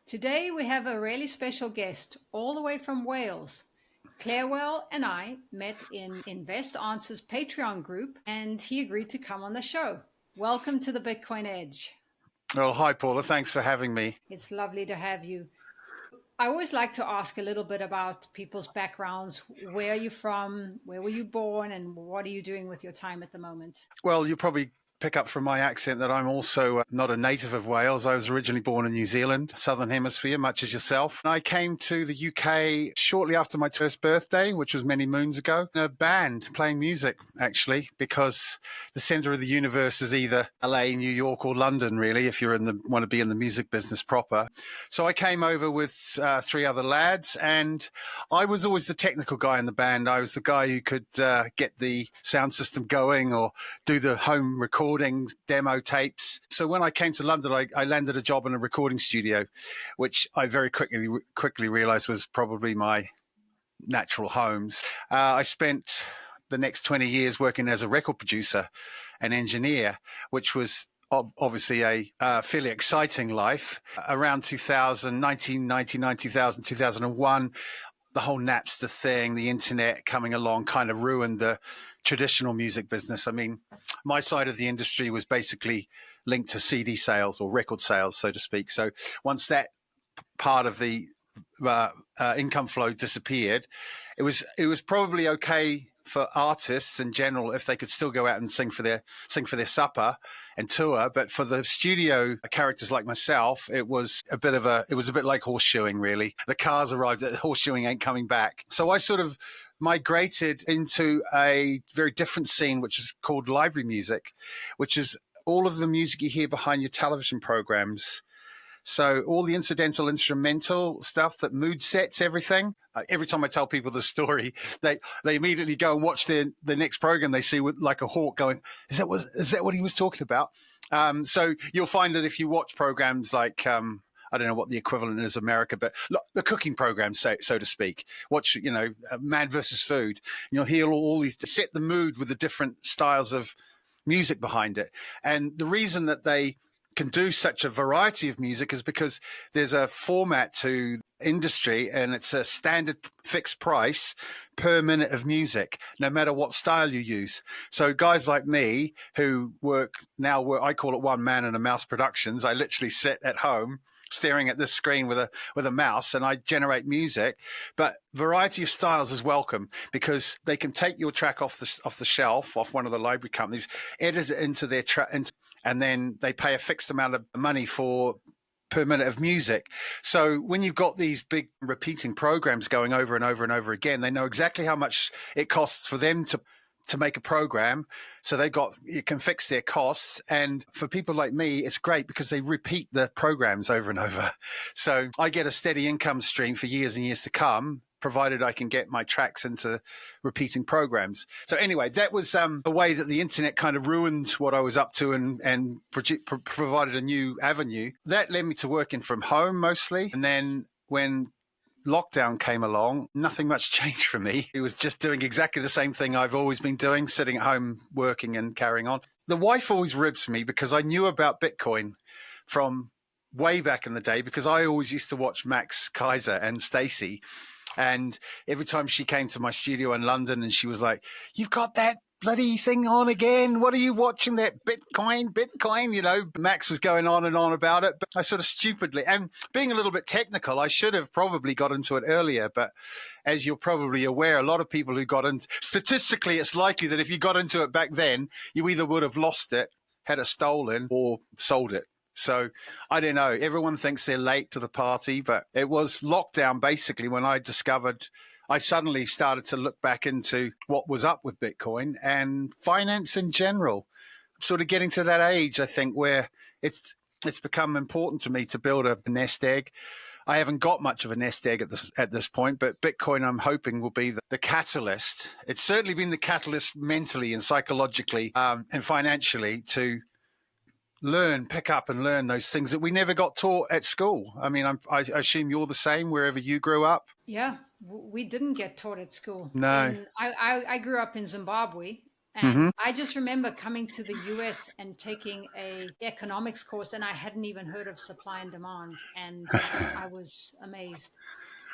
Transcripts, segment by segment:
Today we have a really special guest all the way from Wales. Clearwell and I met in Invest Answers Patreon group and he agreed to come on the show. Welcome to the Bitcoin Edge. Well, hi, Paula. Thanks for having me. It's lovely to have you. I always like to ask a little bit about people's backgrounds. Where are you from? Where were you born? And what are you doing with your time at the moment? Well, you'll probably pick up from my accent that I'm also not a native of Wales. I was originally born in New Zealand, Southern Hemisphere, much as yourself. I came to the UK shortly after my first birthday, which was many moons ago, in a band playing music, actually, because the center of the universe is either LA, New York, or London, really, if you want to be in the music business proper. So I came over with three other lads, and I was always the technical guy in the band. I was the guy who could get the sound system going or do the home recording demo tapes. So when I came to London, I landed a job in a recording studio, which I very quickly realized was probably my natural homes. I spent the next 20 years working as a record producer and engineer, which was obviously a fairly exciting life. Around 2000, 1999, 2000, 2001, the whole Napster thing, the internet coming along kind of ruined the traditional music business. I mean, my side of the industry was basically linked to CD sales or record sales, so to speak. So once that part of the income flow disappeared, it was probably okay for artists in general if they could still go out and sing for their supper and tour, but for the studio characters like myself, it was a bit like horseshoeing, really. The cars arrived, the horseshoeing ain't coming back. So I sort of migrated into a very different scene, which is called library music, which is all of the music you hear behind your television programs. So all the incidental instrumental stuff that mood sets everything. Every time I tell people the story, they immediately go and watch the next program they see with like a hawk going, is that what he was talking about? So you'll find that if you watch programs like, I don't know what the equivalent is in America, but the cooking program, so to speak, watch, Man versus Food, and you'll hear all these to set the mood with the different styles of music behind it. And the reason that they can do such a variety of music is because there's a format to industry and it's a standard fixed price per minute of music, no matter what style you use. So guys like me who work, I call it one man and a mouse productions. I literally sit at home staring at this screen with a mouse and I generate music, but variety of styles is welcome because they can take your track off the shelf, off one of the library companies, edit it into their track, and then they pay a fixed amount of money per minute of music. So when you've got these big repeating programs going over and over and over again, they know exactly how much it costs for them to make a program. So you can fix their costs. And for people like me, it's great because they repeat the programs over and over. So I get a steady income stream for years and years to come, provided I can get my tracks into repeating programs. So anyway, that was a way that the internet kind of ruined what I was up to and provided a new avenue. That led me to working from home mostly. And then when lockdown came along, nothing much changed for me. It was just doing exactly the same thing I've always been doing, sitting at home, working and carrying on. The wife always ribs me because I knew about Bitcoin from way back in the day because I always used to watch Max Kaiser and Stacey. And every time she came to my studio in London and she was like, you've got that bloody thing on again. What are you watching? That Bitcoin? Max was going on and on about it. But I sort of stupidly, and being a little bit technical, I should have probably got into it earlier. But as you're probably aware, a lot of people who got into, statistically, it's likely that if you got into it back then, you either would have lost it, had it stolen, or sold it. So I don't know. Everyone thinks they're late to the party, but it was lockdown basically when I suddenly started to look back into what was up with Bitcoin and finance in general. I'm sort of getting to that age, I think, where it's become important to me to build a nest egg. I haven't got much of a nest egg at this point, but Bitcoin, I'm hoping, will be the catalyst. It's certainly been the catalyst mentally and psychologically and financially to pick up and learn those things that we never got taught at school. I mean, I assume you're the same wherever you grew up. Yeah, we didn't get taught at school. No. I grew up in Zimbabwe, And I just remember coming to the US and taking a economics course, and I hadn't even heard of supply and demand. And I was amazed.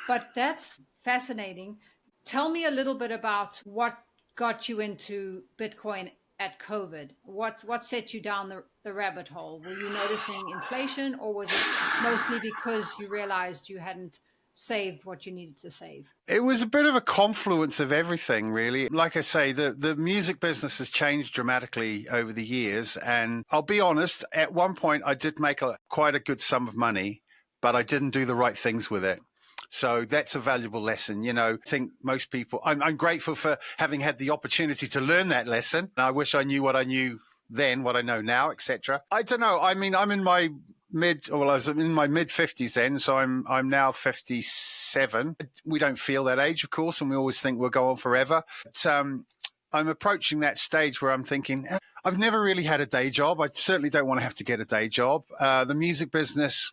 But that's fascinating. Tell me a little bit about what got you into Bitcoin at COVID. What set you down the rabbit hole? Were you noticing inflation, or was it mostly because you realized you hadn't saved what you needed to save? It was a bit of a confluence of everything, really. Like I say, the music business has changed dramatically over the years. And I'll be honest, at one point, I did make quite a good sum of money, but I didn't do the right things with it. So that's a valuable lesson. You know, I think most people, I'm grateful for having had the opportunity to learn that lesson. I wish I knew what I knew then, what I know now, etc. I don't know. I mean, I'm in my I was in my mid 50s then, so I'm now 57. We don't feel that age, of course, and we always think we'll go on forever. But I'm approaching that stage where I'm thinking, I've never really had a day job. I certainly don't want to have to get a day job. The music business,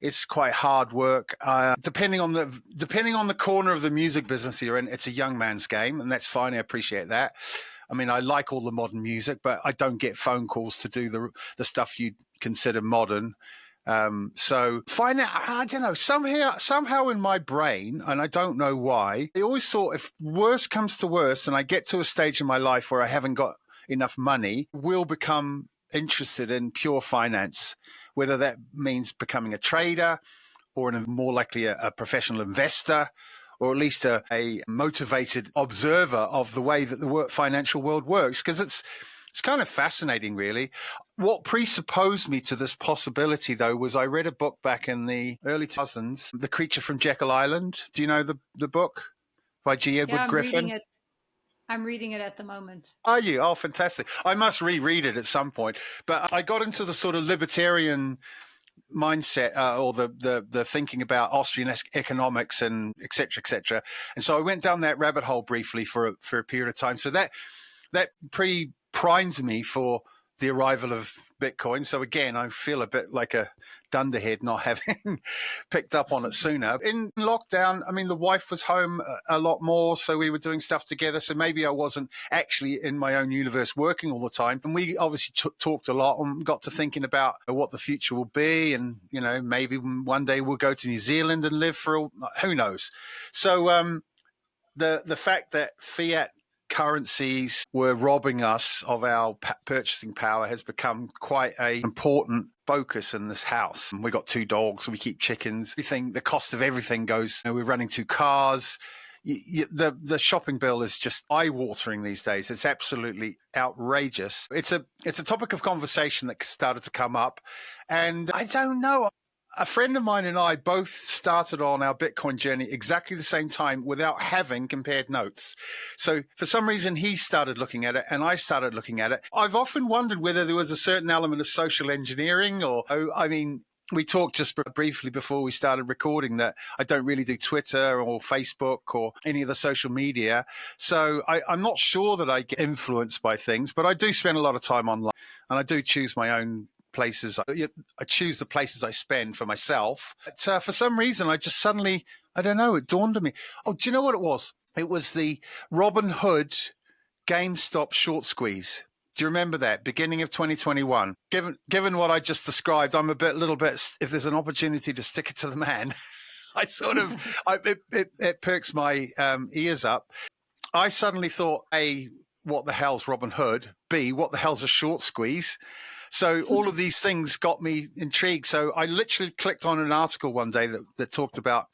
it's quite hard work. Depending on the corner of the music business you're in, it's a young man's game, and that's fine. I appreciate that. I mean, I like all the modern music, but I don't get phone calls to do the stuff you'd consider modern. So I don't know, somehow in my brain, and I don't know why, I always thought if worse comes to worse and I get to a stage in my life where I haven't got enough money, we'll become interested in pure finance, whether that means becoming a trader or more likely a professional investor, or at least a motivated observer of the way that the financial world works, because it's kind of fascinating, really. What presupposed me to this possibility, though, was I read a book back in the early 2000s, The Creature from Jekyll Island. Do you know the book by G. Edward Griffin? I'm reading it at the moment. Are you? Oh, fantastic. I must reread it at some point. But I got into the sort of libertarian mindset or the thinking about Austrian economics and et cetera, et cetera. And so I went down that rabbit hole briefly for a period of time. So that primed me for the arrival of Bitcoin. So again, I feel a bit like a dunderhead not having picked up on it sooner. In lockdown, I mean, the wife was home a lot more, so we were doing stuff together. So maybe I wasn't actually in my own universe working all the time. And we obviously talked a lot and got to thinking about what the future will be. And, you know, maybe one day we'll go to New Zealand and live who knows. So the fact that fiat currencies were robbing us of our purchasing power has become quite an important focus in this house. We got 2 dogs, we keep chickens. The cost of everything goes. You know, we're running 2 cars. The shopping bill is just eye-watering these days. It's absolutely outrageous. It's a topic of conversation that started to come up, and I don't know. A friend of mine and I both started on our Bitcoin journey exactly the same time without having compared notes. So for some reason, he started looking at it and I started looking at it. I've often wondered whether there was a certain element of social engineering I mean, we talked just briefly before we started recording that I don't really do Twitter or Facebook or any of the social media. So I'm not sure that I get influenced by things, but I do spend a lot of time online and I do choose my own places. I choose the places I spend for myself. But for some reason, I just suddenly, I don't know, it dawned on me. Oh, do you know what it was? It was the Robin Hood GameStop short squeeze. Do you remember that? Beginning of 2021. Given what I just described, I'm a little bit, if there's an opportunity to stick it to the man, I sort of, it perks my ears up. I suddenly thought, A, what the hell's Robin Hood? B, what the hell's a short squeeze? So all of these things got me intrigued. So I literally clicked on an article one day that talked about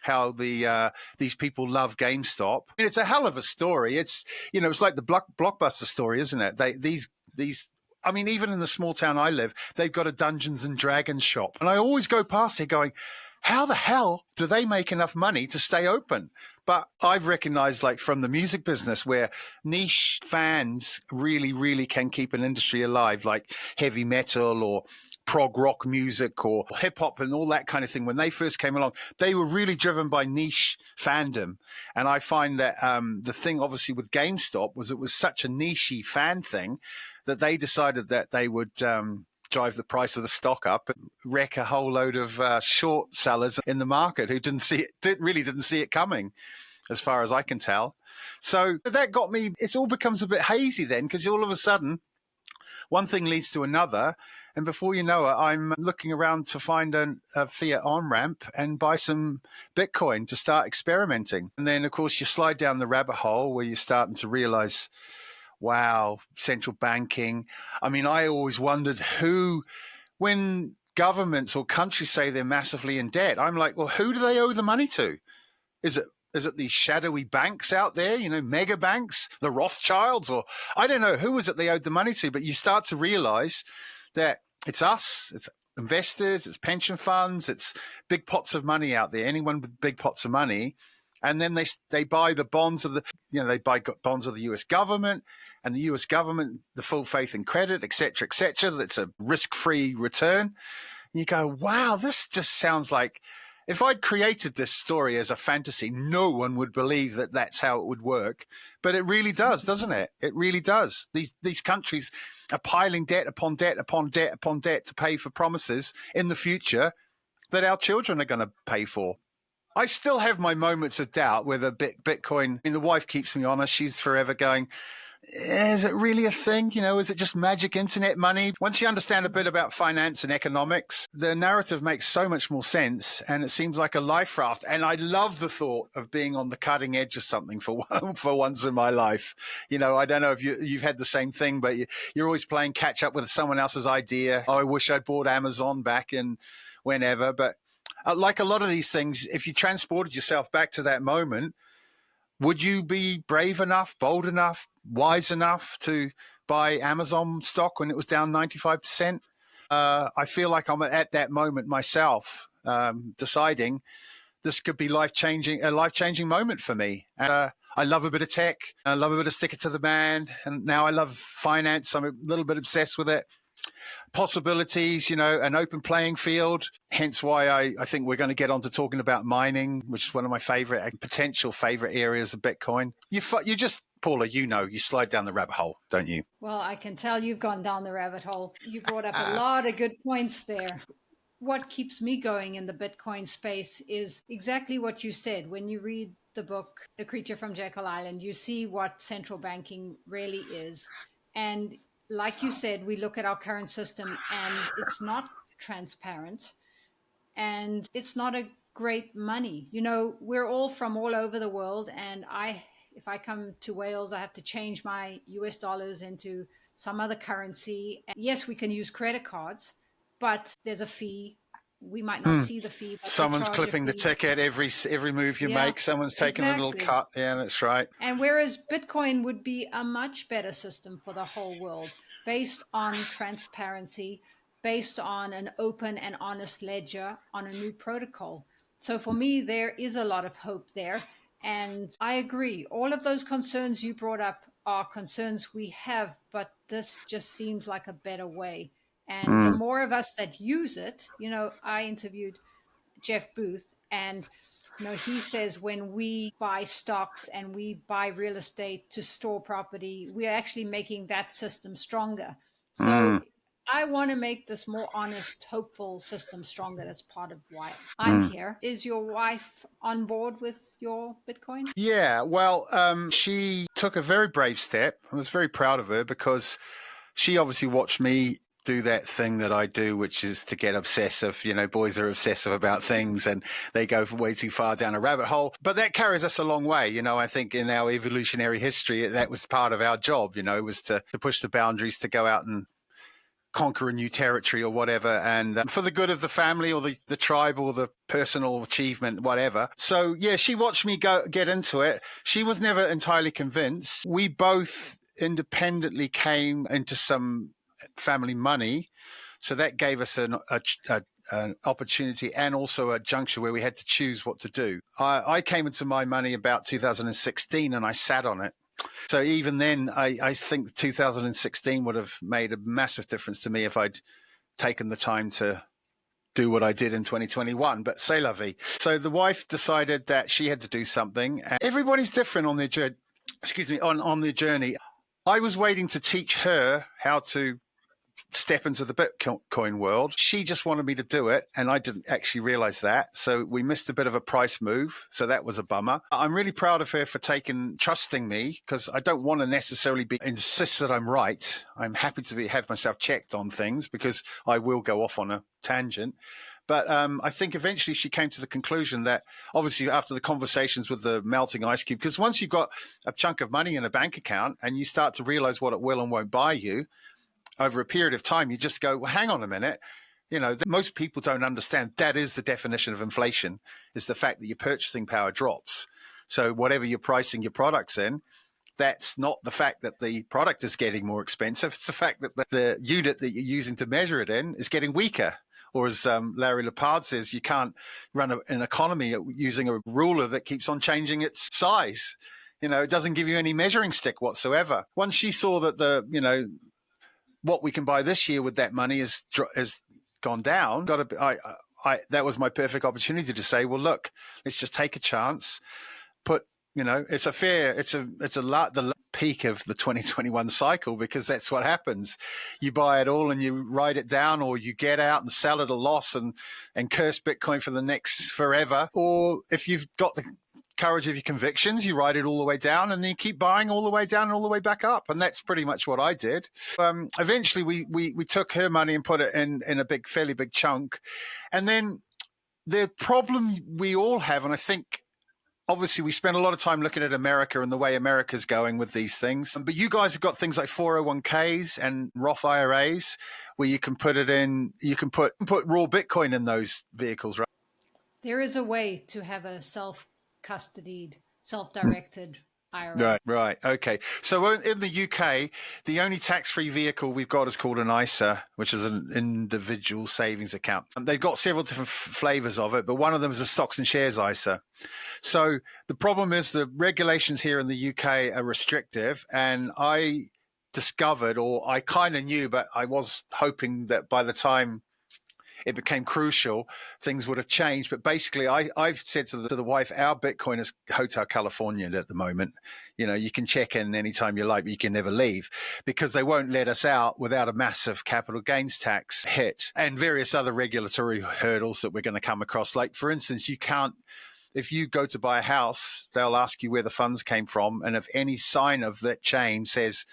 how these people love GameStop. It's a hell of a story. It's like the Blockbuster story, isn't it? These I mean, even in the small town I live, they've got a Dungeons and Dragons shop. And I always go past it going, how the hell do they make enough money to stay open? But I've recognized, like from the music business, where niche fans really, really can keep an industry alive, like heavy metal or prog rock music or hip hop and all that kind of thing. When they first came along, they were really driven by niche fandom. And I find that the thing, obviously, with GameStop was it was such a niche-y fan thing that they decided that they would drive the price of the stock up and wreck a whole load of short sellers in the market who didn't see it coming, as far as I can tell. So that got me, it all becomes a bit hazy then, because all of a sudden, one thing leads to another. And before you know it, I'm looking around to find a fiat on-ramp and buy some Bitcoin to start experimenting. And then, of course, you slide down the rabbit hole where you're starting to realize, wow, central banking. I mean, I always wondered when governments or countries say they're massively in debt, I'm like, well, who do they owe the money to? Is it these shadowy banks out there, mega banks, the Rothschilds, or I don't know who is it they owed the money to, but you start to realize that it's us, it's investors, it's pension funds, it's big pots of money out there, anyone with big pots of money. And then they buy the bonds of they buy bonds of the US government, and the US government, the full faith and credit, et cetera, that's a risk-free return. And you go, wow, this just sounds like, if I'd created this story as a fantasy, no one would believe that that's how it would work. But it really does, doesn't it? It really does. These countries are piling debt upon debt upon debt upon debt to pay for promises in the future that our children are going to pay for. I still have my moments of doubt whether Bitcoin, I mean, the wife keeps me honest. She's forever going, is it really a thing? Is it just magic internet money? Once you understand a bit about finance and economics, the narrative makes so much more sense, and it seems like a life raft. And I love the thought of being on the cutting edge of something for once in my life. I don't know if you've had the same thing, but you're always playing catch up with someone else's idea. Oh, I wish I'd bought Amazon back in whenever. But like a lot of these things, if you transported yourself back to that moment, would you be brave enough, bold enough, wise enough to buy Amazon stock when it was down 95%? I feel like I'm at that moment myself, deciding this could be a life-changing moment for me. I love a bit of tech. I love a bit of stick it to the man. And now I love finance. I'm a little bit obsessed with it. Possibilities, an open playing field. Hence why I think we're going to get on to talking about mining, which is one of my potential favorite areas of Bitcoin. You just, Paula, you slide down the rabbit hole, don't you? Well, I can tell you've gone down the rabbit hole. You brought up a lot of good points there. What keeps me going in the Bitcoin space is exactly what you said. When you read the book, A Creature from Jekyll Island, you see what central banking really is. And like you said, we look at our current system and it's not transparent and it's not a great money. We're all from all over the world. And if I come to Wales, I have to change my US dollars into some other currency. And yes, we can use credit cards, but there's a fee. We might not see the fee. But someone's clipping the ticket every move you make. Someone's taking a little cut. Yeah, that's right. And whereas Bitcoin would be a much better system for the whole world, based on transparency, based on an open and honest ledger, on a new protocol. So for me, there is a lot of hope there. And I agree. All of those concerns you brought up are concerns we have, but this just seems like a better way. And the more of us that use it, I interviewed Jeff Booth, and he says when we buy stocks and we buy real estate to store property, we are actually making that system stronger. So I want to make this more honest, hopeful system stronger. That's part of why I'm here. Is your wife on board with your Bitcoin? Yeah, well, she took a very brave step. I was very proud of her because she obviously watched me do that thing that I do, which is to get obsessive. Boys are obsessive about things and they go way too far down a rabbit hole. But that carries us a long way. I think in our evolutionary history, that was part of our job, was to push the boundaries, to go out and conquer a new territory or whatever, and for the good of the family or the tribe or the personal achievement, whatever. So, yeah, she watched me get into it. She was never entirely convinced. We both independently came into some family money. So that gave us an opportunity and also a juncture where we had to choose what to do. I came into my money about 2016 and I sat on it. So even then, I think 2016 would have made a massive difference to me if I'd taken the time to do what I did in 2021. But c'est la vie. So the wife decided that she had to do something. Everybody's different on their journey. On their journey. I was waiting to teach her how to step into the Bitcoin world. She just wanted me to do it, and I didn't actually realize that. So we missed a bit of a price move. So that was a bummer. I'm really proud of her for trusting me, because I don't want to necessarily insist that I'm right. I'm happy to have myself checked on things, because I will go off on a tangent. But I think eventually she came to the conclusion that, obviously, after the conversations with the melting ice cube, because once you've got a chunk of money in a bank account and you start to realize what it will and won't buy you, over a period of time, you just go, well, hang on a minute. Most people don't understand that is the definition of inflation, is the fact that your purchasing power drops. So whatever you're pricing your products in, that's not the fact that the product is getting more expensive. It's the fact that the unit that you're using to measure it in is getting weaker. Or as Larry Lepard says, you can't run an economy using a ruler that keeps on changing its size. It doesn't give you any measuring stick whatsoever. Once she saw that what we can buy this year with that money has gone down, that was my perfect opportunity to say, well, look, let's just take a chance. It's the peak of the 2021 cycle, because that's what happens. You buy it all and you write it down, or you get out and sell at a loss and curse Bitcoin for the next forever. Or if you've got the courage of your convictions, you write it all the way down and then you keep buying all the way down and all the way back up. And that's pretty much what I did. Eventually we took her money and put it in a fairly big chunk. And then the problem we all have, and I think, obviously, we spend a lot of time looking at America and the way America's going with these things. But you guys have got things like 401ks and Roth IRAs where you can put it in, you can put raw Bitcoin in those vehicles, right? There is a way to have a self-custodied, self-directed IRA. Right. Okay. So in the UK, the only tax-free vehicle we've got is called an ISA, which is an individual savings account. They've got several different flavors of it, but one of them is a stocks and shares ISA. So the problem is the regulations here in the UK are restrictive, and I discovered, or I kind of knew, but I was hoping that by the time it became crucial, things would have changed. But basically, I've said to the wife, our Bitcoin is Hotel California at the moment. You can check in anytime you like, but you can never leave, because they won't let us out without a massive capital gains tax hit and various other regulatory hurdles that we're going to come across. Like, for instance, you can't, if you go to buy a house, they'll ask you where the funds came from. And if any sign of that chain says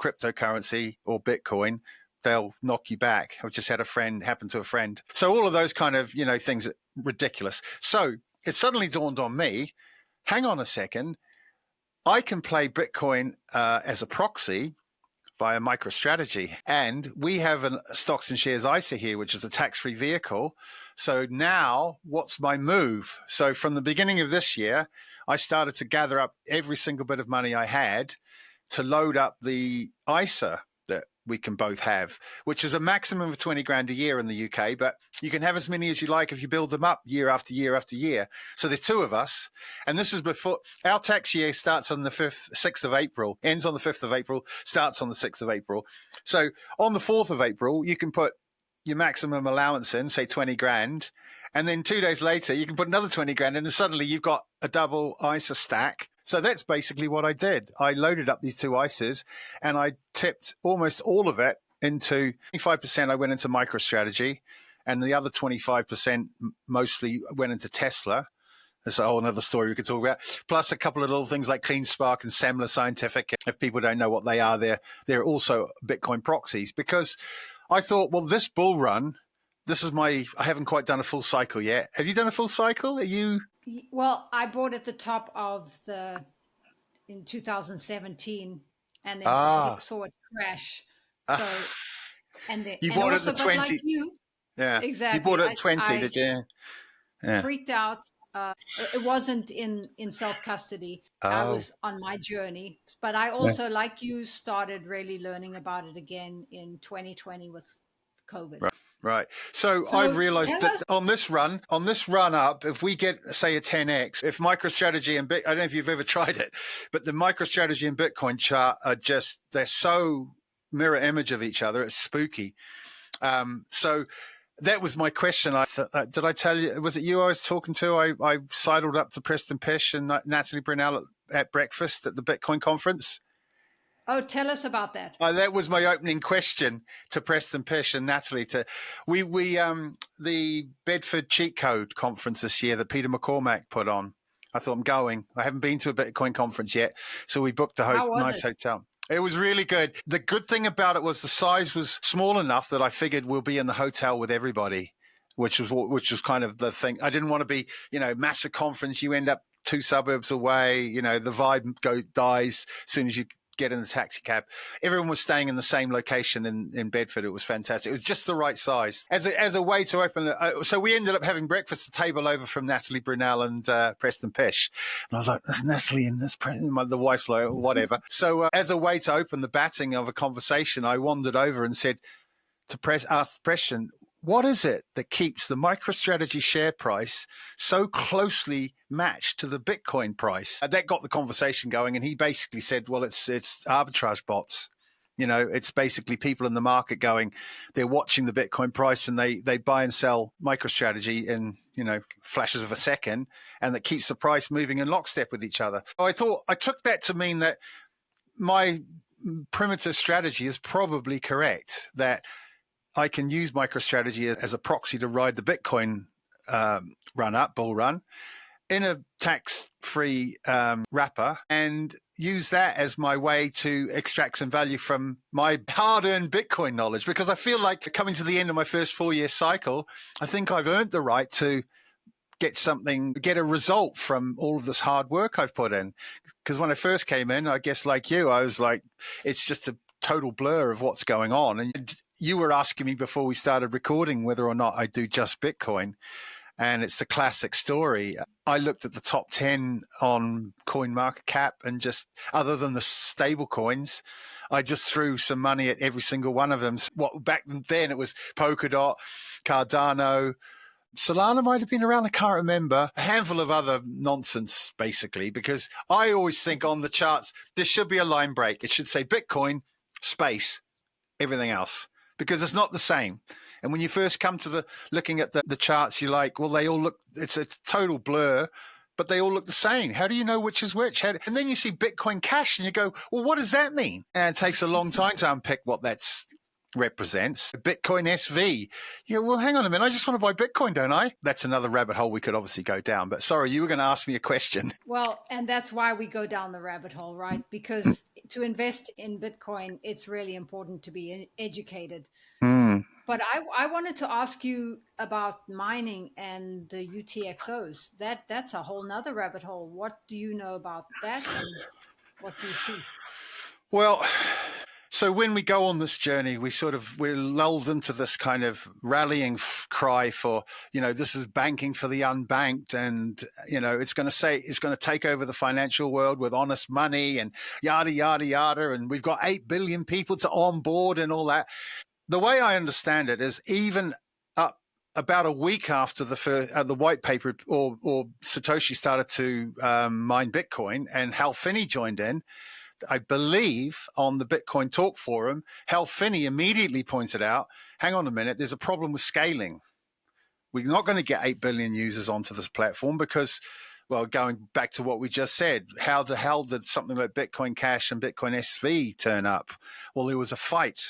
cryptocurrency or Bitcoin, they'll knock you back. I've just had happen to a friend. So all of those kind of, things are ridiculous. So it suddenly dawned on me, hang on a second, I can play Bitcoin as a proxy via MicroStrategy. And we have a stocks and shares ISA here, which is a tax-free vehicle. So now what's my move? So from the beginning of this year, I started to gather up every single bit of money I had to load up the ISA that we can both have, which is a maximum of 20 grand a year in the UK, but you can have as many as you like if you build them up year after year after year. So there's two of us, and this is before our tax year starts on the 6th of April, ends on the 5th of April, starts on the 6th of April. So on the 4th of April, you can put your maximum allowance in, say 20 grand, and then 2 days later, you can put another 20 grand in, and suddenly you've got a double ISA stack. So that's basically what I did. I loaded up these two ISAs and I tipped almost all of it into 25%. I went into MicroStrategy, and the other 25% mostly went into Tesla. That's a whole other story we could talk about. Plus a couple of little things like CleanSpark and Semler Scientific. If people don't know what they are, they're also Bitcoin proxies, because I thought, well, this bull run, I haven't quite done a full cycle yet. Have you done a full cycle? Are you? Well, I bought at the top of in 2017, and then saw it crash. So, you bought it at 20. Like you, yeah, exactly. You bought it at 20, did you? Yeah. Freaked out. It wasn't in self-custody. I was on my journey, but I also, like you, started really learning about it again in 2020 with COVID. Right. So I've realized that on this run up, if we get, say, a 10x, if MicroStrategy and I don't know if you've ever tried it, but the MicroStrategy and Bitcoin chart are they're so mirror image of each other. It's spooky. So that was my question. Did I tell you, was it you I was talking to? I sidled up to Preston Pish and Natalie Brunel at breakfast at the Bitcoin conference. Oh, tell us about that. That was my opening question to Preston Pish and Natalie. The Bedford Cheat Code conference this year that Peter McCormack put on. I thought, I'm going. I haven't been to a Bitcoin conference yet, so we booked a How was nice it? hotel. It was really good. The good thing about it was the size was small enough that I figured we'll be in the hotel with everybody, which was kind of the thing. I didn't want to be, massive conference. You end up 2 suburbs away. The vibe dies as soon as you get in the taxi cab. Everyone was staying in the same location in Bedford. It was fantastic. It was just the right size as a way to open. So we ended up having breakfast at the table over from Natalie Brunel and Preston Pish. And I was like, there's Natalie and this the wife's like, whatever. So as a way to open the batting of a conversation, I wandered over and said asked Preston, what is it that keeps the MicroStrategy share price so closely matched to the Bitcoin price? That got the conversation going, and he basically said, well, it's arbitrage bots. It's basically people in the market going, they're watching the Bitcoin price and they buy and sell MicroStrategy in, flashes of a second, and that keeps the price moving in lockstep with each other. So I took that to mean that my primitive strategy is probably correct, that I can use MicroStrategy as a proxy to ride the Bitcoin bull run in a tax-free wrapper, and use that as my way to extract some value from my hard-earned Bitcoin knowledge. Because I feel like coming to the end of my first 4-year cycle, I think I've earned the right to get a result from all of this hard work I've put in. Because when I first came in, I guess like you, I was like, it's just a total blur of what's going on. And you were asking me before we started recording whether or not I do just Bitcoin. And it's the classic story. I looked at the top 10 on CoinMarketCap, and just other than the stable coins, I just threw some money at every single one of them. Back then it was Polkadot, Cardano, Solana might have been around, I can't remember. A handful of other nonsense, basically, because I always think on the charts, there should be a line break. It should say Bitcoin, space, everything else, because it's not the same. And when you first come to looking at the charts, you're like, well, they all look, it's a total blur, but they all look the same. How do you know which is which? And then you see Bitcoin Cash and you go, well, what does that mean? And it takes a long time to unpick what that's represents. Bitcoin SV. Yeah, well, hang on a minute. I just want to buy Bitcoin, don't I? That's another rabbit hole we could obviously go down. But sorry, you were going to ask me a question. Well, and that's why we go down the rabbit hole, right? Because to invest in Bitcoin, it's really important to be educated. But I wanted to ask you about mining and the UTXOs. That's a whole nother rabbit hole. What do you know about that, and what do you see? Well, so when we go on this journey, we're lulled into this kind of rallying cry for, this is banking for the unbanked, and it's going to take over the financial world with honest money and yada yada yada, and we've got 8 billion people to onboard and all that. The way I understand it is, even up about a week after the white paper or Satoshi started to mine Bitcoin, and Hal Finney joined in, I believe on the Bitcoin Talk forum, Hal Finney immediately pointed out, hang on a minute, there's a problem with scaling. We're not going to get 8 billion users onto this platform because, well, going back to what we just said, how the hell did something like Bitcoin Cash and Bitcoin SV turn up? Well, there was a fight,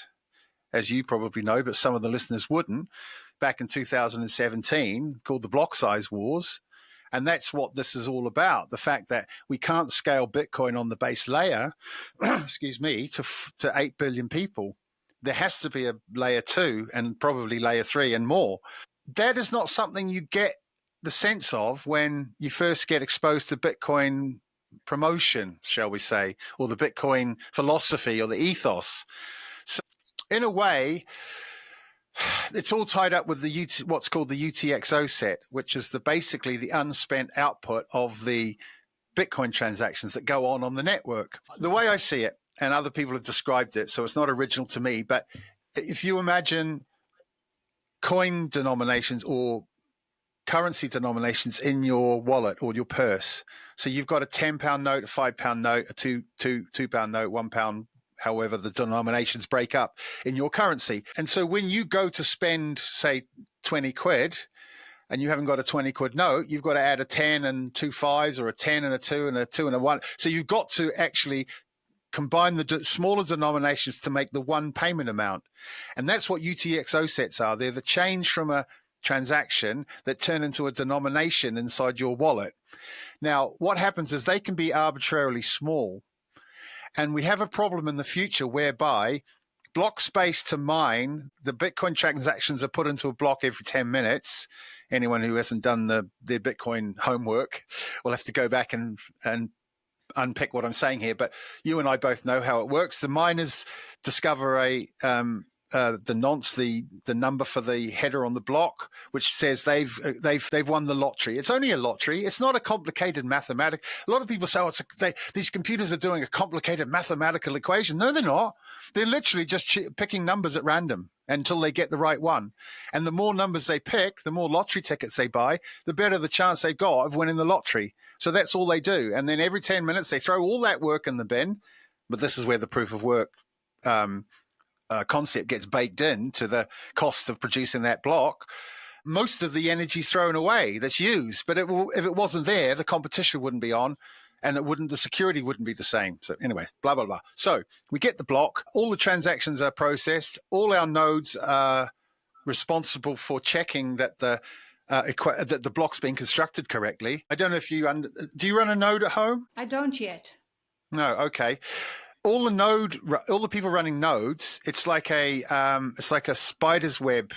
as you probably know, but some of the listeners wouldn't, back in 2017, called the Block Size Wars. And that's what this is all about. The fact that we can't scale Bitcoin on the base layer, to 8 billion people. There has to be a layer 2 and probably layer 3 and more. That is not something you get the sense of when you first get exposed to Bitcoin promotion, shall we say, or the Bitcoin philosophy or the ethos. So in a way, it's all tied up with what's called the UTXO set, which is basically the unspent output of the Bitcoin transactions that go on the network. The way I see it, and other people have described it, so it's not original to me, but if you imagine coin denominations or currency denominations in your wallet or your purse, so you've got a £10 note, a £5 note, a £2 note, £1, however the denominations break up in your currency. And so when you go to spend, say, 20 quid, and you haven't got a 20 quid note, you've got to add a 10 and 2 5s, or a 10 and a 2 and a 2 and a 1. So you've got to actually combine the smaller denominations to make the one payment amount. And that's what UTXO sets are. They're the change from a transaction that turn into a denomination inside your wallet. Now, what happens is they can be arbitrarily small. And we have a problem in the future whereby block space to mine, the Bitcoin transactions are put into a block every 10 minutes. Anyone who hasn't done their Bitcoin homework will have to go back and unpick what I'm saying here. But you and I both know how it works. The miners discover the nonce, the number for the header on the block, which says they've won the lottery. It's only a lottery. It's not a complicated mathematics. A lot of people say, these computers are doing a complicated mathematical equation. No, they're not. They're literally just picking numbers at random until they get the right one. And the more numbers they pick, the more lottery tickets they buy, the better the chance they've got of winning the lottery. So that's all they do. And then every 10 minutes, they throw all that work in the bin. But this is where the proof of work concept gets baked in to the cost of producing that block. Most of the energy is thrown away that's used, but if it wasn't there, the competition wouldn't be on, and the security wouldn't be the same. So anyway, blah, blah, blah. So we get the block, all the transactions are processed, all our nodes are responsible for checking that that the block's being constructed correctly. I don't know if do you run a node at home? I don't yet. No, okay. All the people running nodes, it's like a spider's web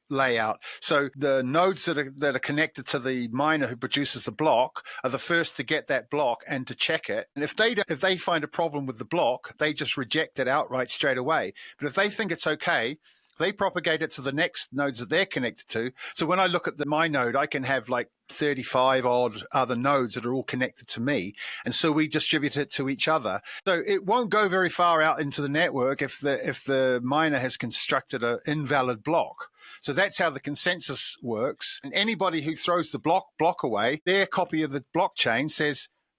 layout. So the nodes that are connected to the miner who produces the block are the first to get that block and to check it. And if they find a problem with the block, they just reject it outright straight away. But if they think it's okay, they propagate it to the next nodes that they're connected to. So when I look at my node, I can have like 35 odd other nodes that are all connected to me. And so we distribute it to each other. So it won't go very far out into the network if the miner has constructed an invalid block. So that's how the consensus works. And anybody who throws the block away, their copy of the blockchain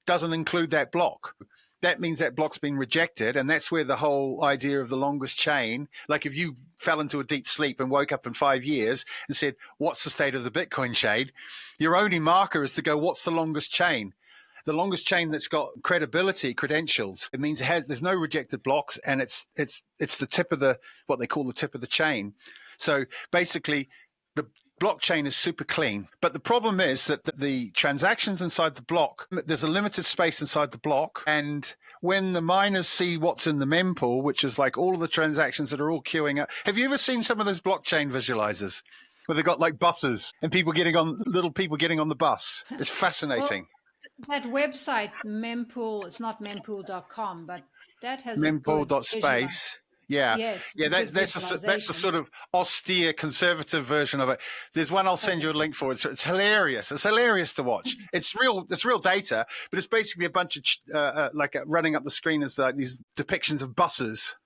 doesn't include that block. That means that block's been rejected, and that's where the whole idea of the longest chain, like if you fell into a deep sleep and woke up in 5 years and said, what's the state of the Bitcoin chain? Your only marker is to go, what's the longest chain? The longest chain that's got credibility, credentials. It means there's no rejected blocks, and it's the tip of what they call the tip of the chain. So basically, the blockchain is super clean. But the problem is that the transactions inside the block, there's a limited space inside the block. And when the miners see what's in the mempool, which is like all of the transactions that are all queuing up. Have you ever seen some of those blockchain visualizers where they've got like buses and little people getting on the bus? It's fascinating. Well, that website, mempool, it's not mempool.com, but that has mempool.space. Yeah, yes, yeah. That's the sort of austere conservative version of it. There's one I'll send you a link for. It's hilarious. It's hilarious to watch. It's real data, but it's basically a bunch of running up the screen as these depictions of buses,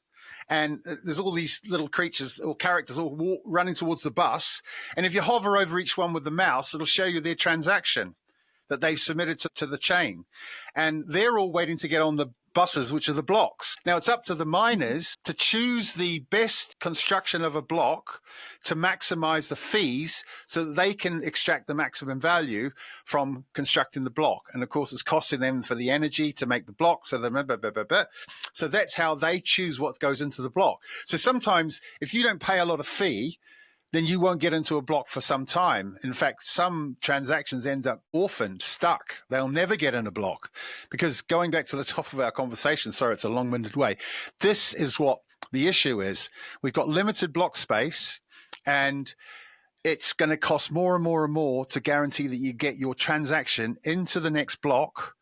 and there's all these little creatures or characters all running towards the bus. And if you hover over each one with the mouse, it'll show you their transaction that they've submitted to the chain, and they're all waiting to get on the buses, which are the blocks. Now, it's up to the miners to choose the best construction of a block to maximize the fees so that they can extract the maximum value from constructing the block. And of course, it's costing them for the energy to make the block. So that's how they choose what goes into the block. So sometimes if you don't pay a lot of fee, then you won't get into a block for some time. In fact, some transactions end up orphaned, stuck. They'll never get in a block because going back to the top of our conversation, sorry, it's a long-winded way. This is what the issue is. We've got limited block space, and it's going to cost more and more and more to guarantee that you get your transaction into the next block.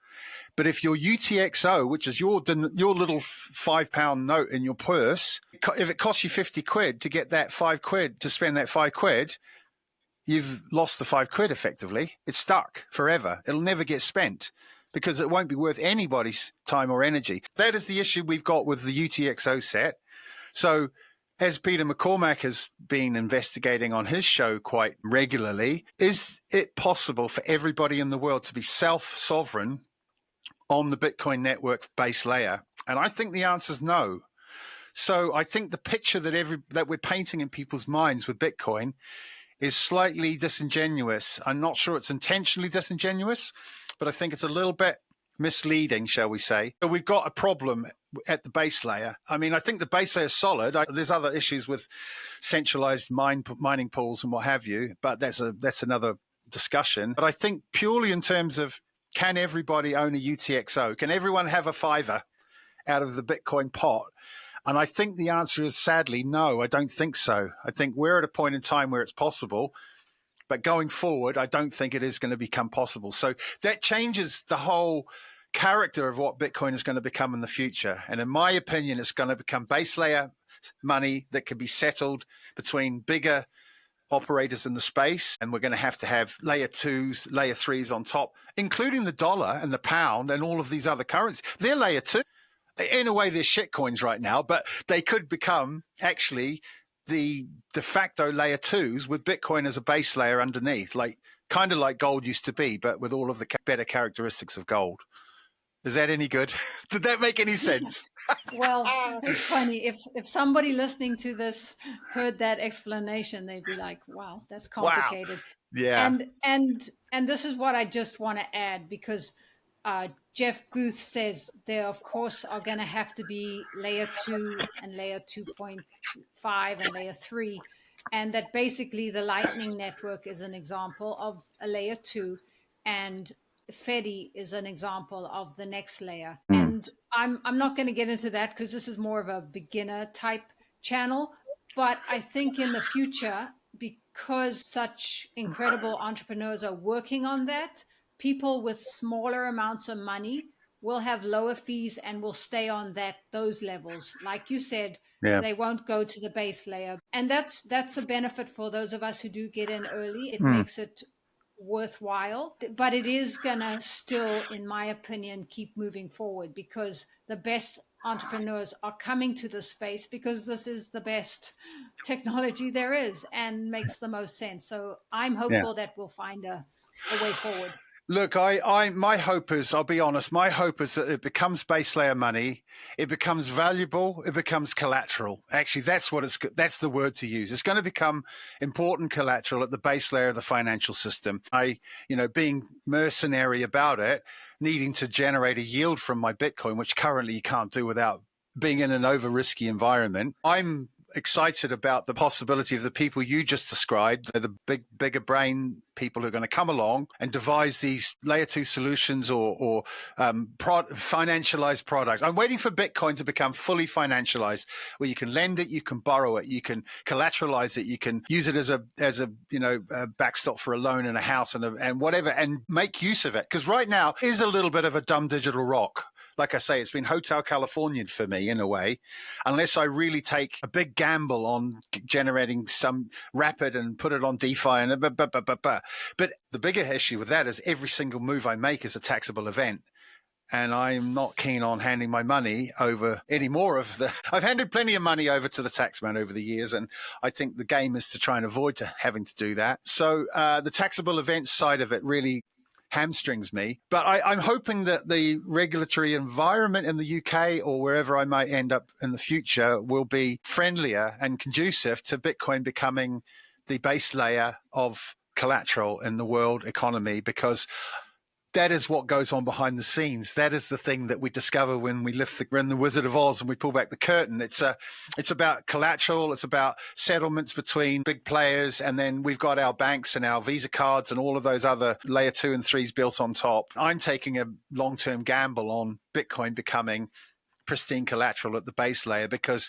But if your UTXO, which is your little £5 note in your purse, if it costs you 50 quid to get that 5 quid, to spend that 5 quid, you've lost the 5 quid effectively. It's stuck forever. It'll never get spent because it won't be worth anybody's time or energy. That is the issue we've got with the UTXO set. So as Peter McCormack has been investigating on his show quite regularly, is it possible for everybody in the world to be self-sovereign on the Bitcoin network base layer? And I think the answer is no. So I think the picture that we're painting in people's minds with Bitcoin is slightly disingenuous. I'm not sure it's intentionally disingenuous, but I think it's a little bit misleading, shall we say. So we've got a problem at the base layer. I mean, I think the base layer is solid. There's other issues with centralized mining pools and what have you, but that's another discussion. But I think purely in terms of, can everybody own a UTXO? Can everyone have a fiver out of the Bitcoin pot? And I think the answer is sadly no, I don't think so. I think we're at a point in time where it's possible, but going forward, I don't think it is going to become possible. So that changes the whole character of what Bitcoin is going to become in the future. And in my opinion, it's going to become base layer money that can be settled between bigger operators in the space. And we're going to have layer 2s, layer 3s on top, including the dollar and the pound and all of these other currencies. They're layer 2. In a way, they're shit coins right now, but they could become actually the de facto layer 2s with Bitcoin as a base layer underneath, kind of like gold used to be, but with all of the better characteristics of gold. Is that any good? Did that make any sense? Well, it's funny. If somebody listening to this heard that explanation, they'd be like, wow, that's complicated. Wow. Yeah. And this is what I just want to add, because Jeff Booth says there, of course, are going to have to be layer 2 and layer 2.5 and layer 3. And that basically the Lightning Network is an example of a layer 2, and Fedi is an example of the next layer. And I'm not going to get into that because this is more of a beginner type channel. But I think in the future, because such incredible entrepreneurs are working on that, people with smaller amounts of money will have lower fees and will stay on those levels. Like you said, they won't go to the base layer. And that's a benefit for those of us who do get in early. It makes it worthwhile, but it is gonna still, in my opinion, keep moving forward, because the best entrepreneurs are coming to the space because this is the best technology there is and makes the most sense. So I'm hopeful that we'll find a way forward. Look, my hope is, I'll be honest, my hope is that it becomes base layer money, it becomes valuable, it becomes collateral. Actually, that's the word to use. It's going to become important collateral at the base layer of the financial system. Being mercenary about it, needing to generate a yield from my Bitcoin, which currently you can't do without being in an over risky environment. I'm excited about the possibility of the people you just described. They're the bigger brain people who are going to come along and devise these layer 2 solutions or financialized products. I'm waiting for Bitcoin to become fully financialized, where you can lend it, you can borrow it, you can collateralize it, you can use it as a backstop for a loan in a house and whatever, and make use of it. Because right now is a little bit of a dumb digital rock. Like I say, it's been Hotel Californian for me in a way, unless I really take a big gamble on generating some rapid and put it on DeFi and But the bigger issue with that is every single move I make is a taxable event. And I'm not keen on handing my money over any more of I've handed plenty of money over to the taxman over the years. And I think the game is to try and avoid having to do that. So the taxable events side of it really hamstrings me. But I'm hoping that the regulatory environment in the UK or wherever I might end up in the future will be friendlier and conducive to Bitcoin becoming the base layer of collateral in the world economy, because that is what goes on behind the scenes. That is the thing that we discover when we lift the Wizard of Oz and we pull back the curtain. It's about collateral. It's about settlements between big players. And then we've got our banks and our Visa cards and all of those other layer 2 and 3s built on top. I'm taking a long-term gamble on Bitcoin becoming pristine collateral at the base layer, because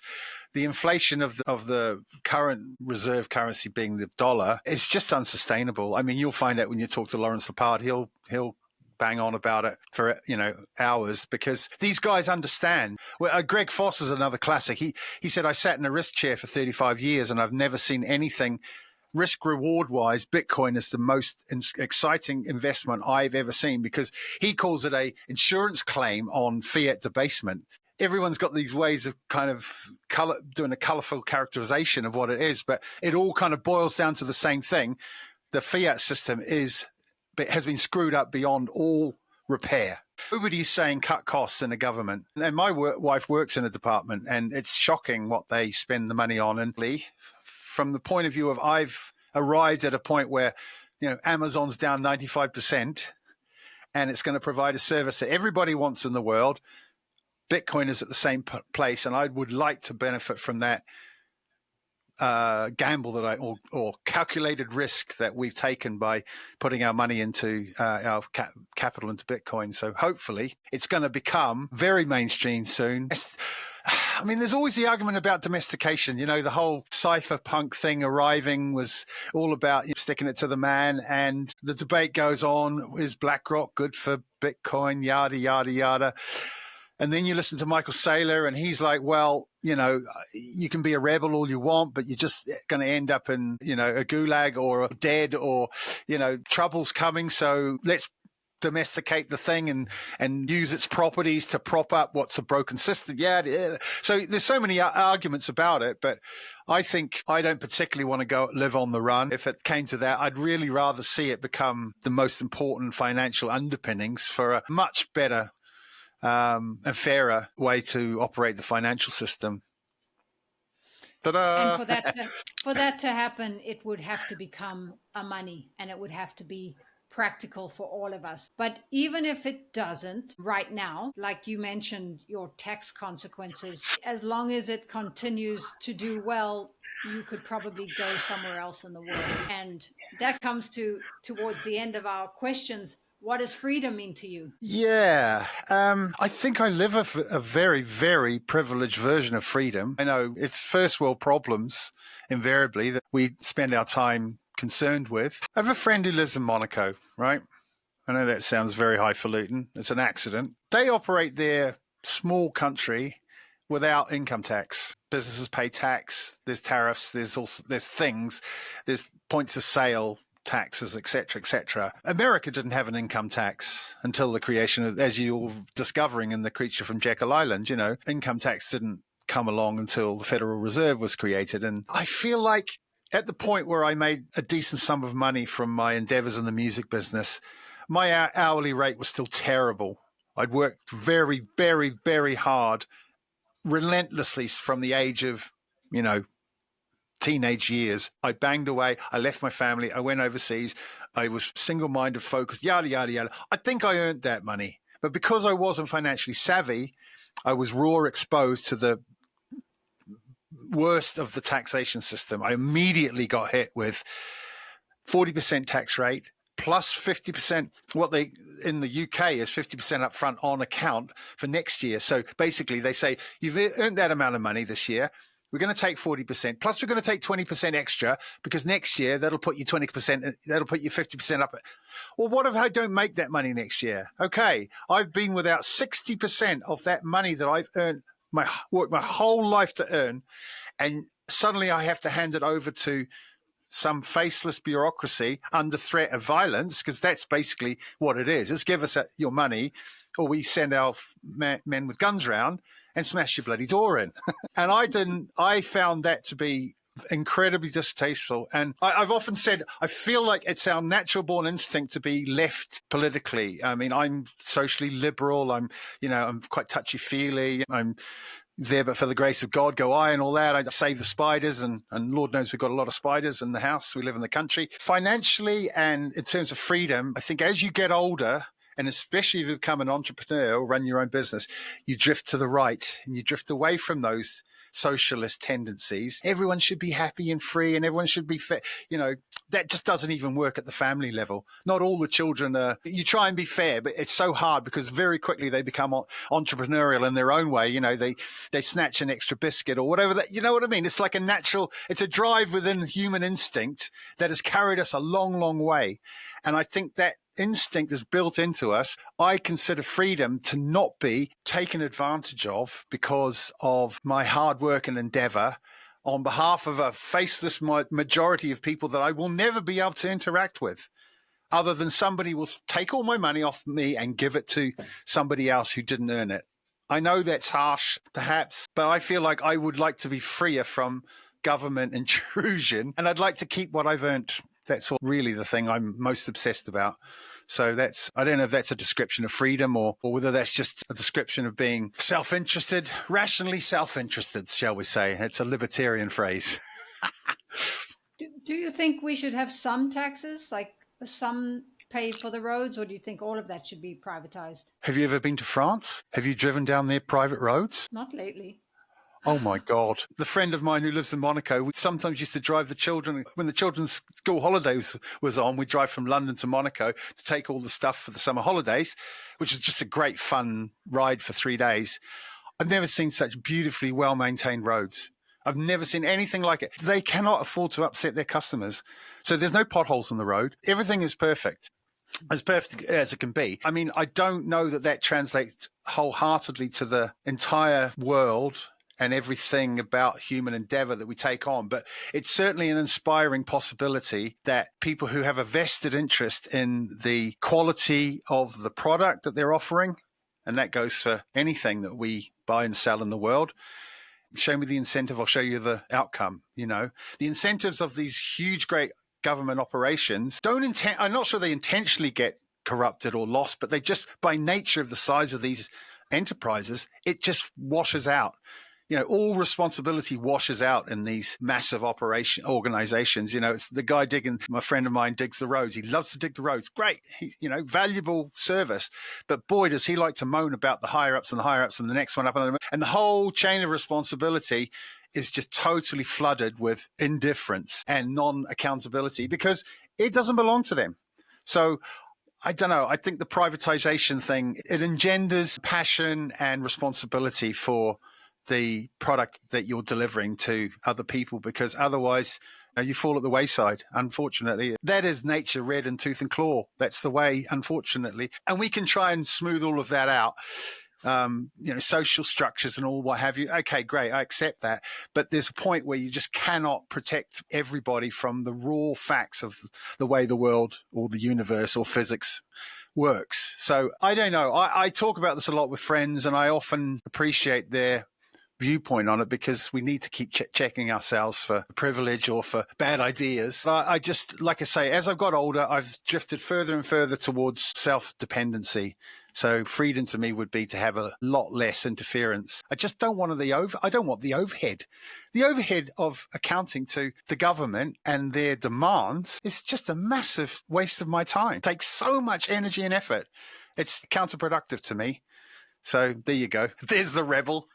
the inflation of the current reserve currency being the dollar is just unsustainable. I mean, you'll find out when you talk to Lawrence Lepard, he'll bang on about it for hours, because these guys understand. Well, Greg Foss is another classic. He said, I sat in a risk chair for 35 years and I've never seen anything risk reward wise. Bitcoin is the most exciting investment I've ever seen, because he calls it a insurance claim on fiat debasement. Everyone's got these ways of kind of doing a colorful characterization of what it is, but it all kind of boils down to the same thing. The fiat system has been screwed up beyond all repair. Everybody's saying cut costs in the government. And my wife works in a department, and it's shocking what they spend the money on. And from the point of view of, I've arrived at a point where, Amazon's down 95% and it's going to provide a service that everybody wants in the world. Bitcoin is at the same place, and I would like to benefit from that gamble that or calculated risk that we've taken by putting our money into our capital into Bitcoin. So hopefully it's going to become very mainstream soon. I mean, there's always the argument about domestication. You know, the whole cypherpunk thing arriving was all about sticking it to the man. And the debate goes on, is BlackRock good for Bitcoin, yada, yada, yada. And then you listen to Michael Saylor, and he's like, well, you know, you can be a rebel all you want, but you're just going to end up in, you know, a gulag or dead, or, you know, trouble's coming. So let's domesticate the thing and use its properties to prop up what's a broken system. Yeah. So there's so many arguments about it, but I think I don't particularly want to go live on the run. If it came to that, I'd really rather see it become the most important financial underpinnings for a much better a fairer way to operate the financial system. Ta-da! And for that to happen, it would have to become a money, and it would have to be practical for all of us. But even if it doesn't right now, like you mentioned, your tax consequences, as long as it continues to do well, you could probably go somewhere else in the world. And that comes towards the end of our questions. What does freedom mean to you? Yeah, I think I live a very, very privileged version of freedom. I know it's first world problems, invariably, that we spend our time concerned with. I have a friend who lives in Monaco, right? I know that sounds very highfalutin. It's an accident. They operate their small country without income tax. Businesses pay tax. There's tariffs. There's things. There's points of sale, taxes, etc., etc. America didn't have an income tax until the creation of, as you're discovering in The Creature from Jekyll Island, you know, income tax didn't come along until the Federal Reserve was created. And I feel like at the point where I made a decent sum of money from my endeavors in the music business, my hourly rate was still terrible. I'd worked very, very, very hard, relentlessly from the age of, you know, teenage years. I banged away. I left my family. I went overseas. I was single-minded, focused, yada, yada, yada. I think I earned that money. But because I wasn't financially savvy, I was raw exposed to the worst of the taxation system. I immediately got hit with 40% tax rate plus 50%. What they in the UK is 50% upfront on account for next year. So basically they say, you've earned that amount of money this year. We're going to take 40%, plus we're going to take 20% extra because next year that'll put you 20%, that'll put you 50% up. Well, what if I don't make that money next year? Okay, I've been without 60% of that money that I've earned, worked my whole life to earn, and suddenly I have to hand it over to some faceless bureaucracy under threat of violence, because that's basically what it is. It's give us your money, or we send our men with guns around and smash your bloody door in. And I found that to be incredibly distasteful. And I've often said, I feel like it's our natural born instinct to be left politically. I mean, I'm socially liberal. I'm quite touchy feely. I'm there, but for the grace of God, go I, and all that. I save the spiders, and Lord knows we've got a lot of spiders in the house. We live in the country. Financially and in terms of freedom, I think as you get older, and especially if you become an entrepreneur or run your own business, you drift to the right and you drift away from those socialist tendencies. Everyone should be happy and free, and everyone should be fair. You know, that just doesn't even work at the family level. Not all the children are. You try and be fair, but it's so hard because very quickly they become entrepreneurial in their own way. You know, they snatch an extra biscuit or whatever. That, you know what I mean? It's like it's a drive within human instinct that has carried us a long, long way. And I think that instinct is built into us. I consider freedom to not be taken advantage of because of my hard work and endeavor on behalf of a faceless majority of people that I will never be able to interact with, other than somebody will take all my money off me and give it to somebody else who didn't earn it. I know that's harsh, perhaps, but I feel like I would like to be freer from government intrusion, and I'd like to keep what I've earned. That's really the thing I'm most obsessed about. So I don't know if that's a description of freedom or whether that's just a description of being self-interested, rationally self-interested, shall we say. It's a libertarian phrase. Do you think we should have some taxes, like some pay for the roads, or do you think all of that should be privatized? Have you ever been to France? Have you driven down their private roads? Not lately. Oh my God. The friend of mine who lives in Monaco, we sometimes used to drive the children, when the children's school holidays was on, we'd drive from London to Monaco to take all the stuff for the summer holidays, which was just a great fun ride for 3 days. I've never seen such beautifully well-maintained roads. I've never seen anything like it. They cannot afford to upset their customers. So there's no potholes on the road. Everything is perfect as it can be. I mean, I don't know that translates wholeheartedly to the entire world and everything about human endeavor that we take on. But it's certainly an inspiring possibility that people who have a vested interest in the quality of the product that they're offering, and that goes for anything that we buy and sell in the world. Show me the incentive, I'll show you the outcome. The incentives of these huge, great government operations I'm not sure they intentionally get corrupted or lost, but they just, by nature of the size of these enterprises, it just washes out. All responsibility washes out in these massive organizations. It's the guy my friend of mine digs the roads. He loves to dig the roads. Great. Valuable service. But boy, does he like to moan about the higher ups and the higher ups and the next one up. And the whole chain of responsibility is just totally flooded with indifference and non-accountability because it doesn't belong to them. So I don't know. I think the privatization thing, it engenders passion and responsibility for the product that you're delivering to other people, because otherwise you fall at the wayside, unfortunately. That is nature red in tooth and claw. That's the way, unfortunately. And we can try and smooth all of that out. Social structures and all what have you. Okay, great. I accept that. But there's a point where you just cannot protect everybody from the raw facts of the way the world or the universe or physics works. So I don't know. I talk about this a lot with friends, and I often appreciate their viewpoint on it because we need to keep checking ourselves for privilege or for bad ideas. I just, like I say, as I've got older, I've drifted further and further towards self-dependency. So freedom to me would be to have a lot less interference. I just don't want I don't want the overhead. The overhead of accounting to the government and their demands is just a massive waste of my time. It takes so much energy and effort. It's counterproductive to me. So there you go. There's the rebel.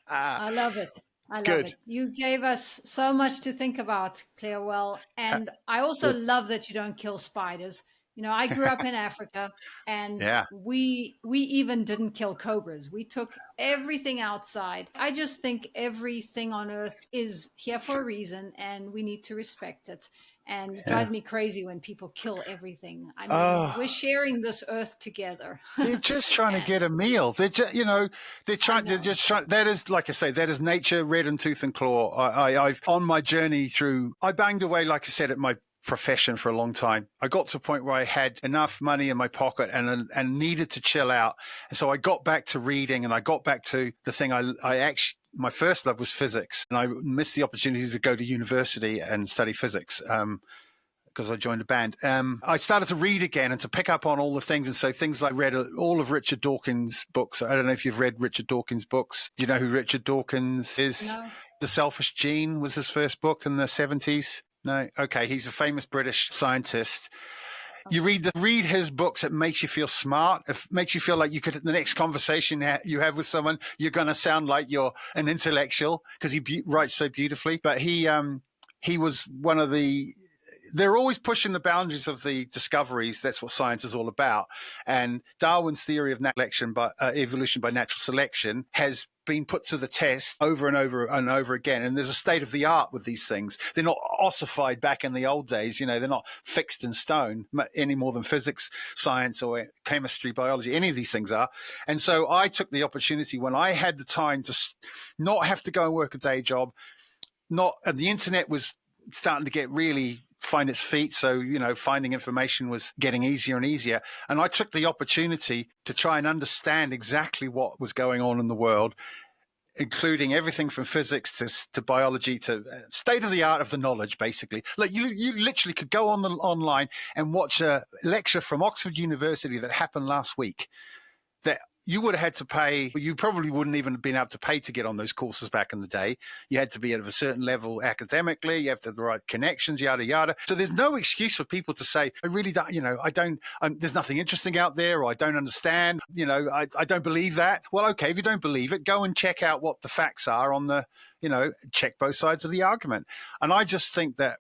I love it. I love Good. it. You gave us so much to think about, Clearwell. And I also love that you don't kill spiders. I grew up in Africa, and we even didn't kill cobras. We took everything outside. I just think everything on Earth is here for a reason, and we need to respect it. And it drives me crazy when people kill everything. I mean, we're sharing this Earth together. They're just trying to get a meal. They're just, that is, like I say, that is nature red in tooth and claw. I've on my journey through, I banged away, like I said, at my profession for a long time. I got to a point where I had enough money in my pocket and needed to chill out. And so I got back to reading, and I got back to the thing I actually, my first love was physics. And I missed the opportunity to go to university and study physics because I joined a band. I started to read again and to pick up on all the things. And so things like read all of Richard Dawkins' books. I don't know if you've read Richard Dawkins' books. Do you know who Richard Dawkins is? No. The Selfish Gene was his first book in the 70s. No? Okay. He's a famous British scientist. You read his books, it makes you feel smart. It makes you feel like you could, the next conversation you have with someone, you're going to sound like you're an intellectual because he writes so beautifully. But he was one of they're always pushing the boundaries of the discoveries. That's what science is all about. And Darwin's theory of evolution by natural selection has been put to the test over and over and over again. And there's a state of the art with these things. They're not ossified back in the old days. They're not fixed in stone any more than physics, science, or chemistry, biology. Any of these things are. And so I took the opportunity when I had the time to not have to go and work a day job. And the internet was starting to find its feet. So, finding information was getting easier and easier. And I took the opportunity to try and understand exactly what was going on in the world, including everything from physics to biology to state of the art of the knowledge, basically. Like you literally could go online and watch a lecture from Oxford University that happened last week that you would have had to pay. You probably wouldn't even have been able to pay to get on those courses back in the day. You had to be at a certain level academically. You have to have the right connections, yada, yada. So there's no excuse for people to say, I really don't, there's nothing interesting out there, or I don't understand, I don't believe that. Well, okay, if you don't believe it, go and check out what the facts are on the, check both sides of the argument. And I just think that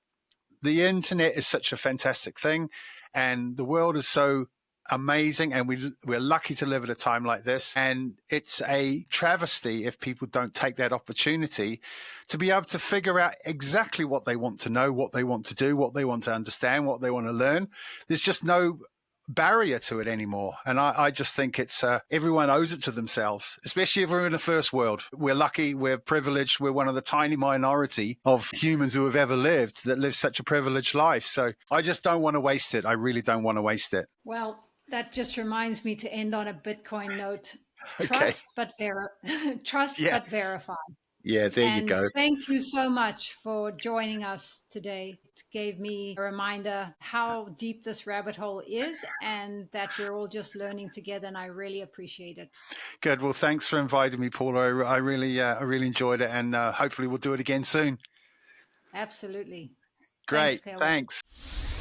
the internet is such a fantastic thing, and the world is so amazing, and we're lucky to live at a time like this. And it's a travesty if people don't take that opportunity to be able to figure out exactly what they want to know, what they want to do, what they want to understand, what they want to learn. There's just no barrier to it anymore. And I just think it's everyone owes it to themselves, especially if we're in the first world. We're lucky, we're privileged, we're one of the tiny minority of humans who have ever lived that live such a privileged life. So I just don't want to waste it. I really don't want to waste it. Well, that just reminds me to end on a Bitcoin note. Okay. But verify. Yeah, there you go. Thank you so much for joining us today. It gave me a reminder how deep this rabbit hole is, and that we're all just learning together, and I really appreciate it. Good. Well, thanks for inviting me, Paula. I really enjoyed it, and hopefully we'll do it again soon. Absolutely. Great. Thanks, Clearwell. Thanks.